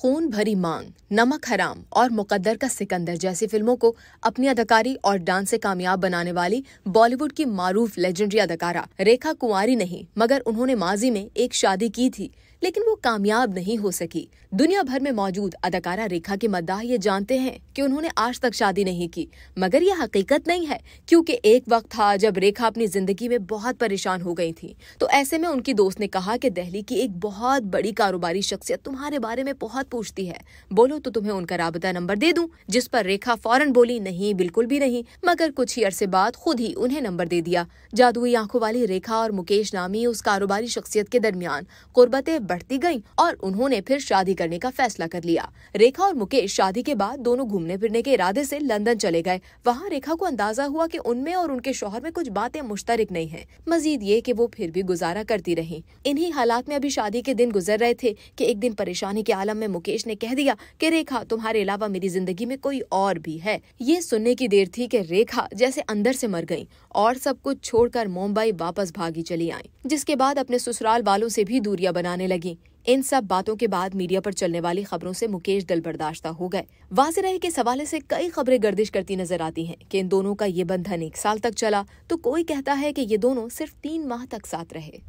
खून भरी मांग, नमक हराम और मुकद्दर का सिकंदर जैसी फिल्मों को अपनी अदाकारी और डांस से कामयाब बनाने वाली बॉलीवुड की मारूफ लेजेंडरी अदाकारा रेखा कुंवारी नहीं, मगर उन्होंने माजी में एक शादी की थी, लेकिन वो कामयाब नहीं हो सकी। दुनिया भर में मौजूद अदाकारा रेखा के मद्दाह ये जानते हैं कि उन्होंने आज तक शादी नहीं की, मगर ये हकीकत नहीं है, क्योंकि एक वक्त था जब रेखा अपनी जिंदगी में बहुत परेशान हो गई थी। तो ऐसे में उनकी दोस्त ने कहा कि दिल्ली की एक बहुत बड़ी कारोबारी शख्सियत तुम्हारे बारे में बहुत पूछती है, बोलो तो तुम्हें उनका राबता नंबर दे दूं। जिस पर रेखा फौरन बोली, नहीं, बिल्कुल भी नहीं। मगर कुछ ही अरसे बाद खुद ही उन्हें नंबर दे दिया। जादुई आंखों वाली रेखा और मुकेश नामी उस कारोबारी शख्सियत के दरमियान कुर्बतें बढ़ती गईं और उन्होंने फिर शादी करने का फैसला कर लिया। रेखा और मुकेश शादी के बाद दोनों घूमने फिरने के इरादे से लंदन चले गए। वहाँ रेखा को अंदाजा हुआ कि उनमें और उनके शौहर में कुछ बातें मुश्तरक नहीं हैं। मजीद ये कि वो फिर भी गुजारा करती रहीं। इन्हीं हालात में अभी शादी के दिन गुजर रहे थे कि एक दिन परेशानी के आलम में मुकेश ने कह दिया कि रेखा, तुम्हारे अलावा मेरी जिंदगी में कोई और भी है। ये सुनने की देर थी कि रेखा जैसे अंदर से मर गईं और सब कुछ छोड़कर मुंबई वापस भागी चली आईं, जिसके बाद अपने ससुराल वालों से भी दूरियां बनाने लगी। इन सब बातों के बाद मीडिया पर चलने वाली खबरों से मुकेश दिल बर्दाश्ता हो गए। वाज़ेह रहे कि इस हवाले से कई खबरें गर्दिश करती नजर आती हैं कि इन दोनों का ये बंधन 1 साल तक चला, तो कोई कहता है कि ये दोनों सिर्फ 3 माह तक साथ रहे।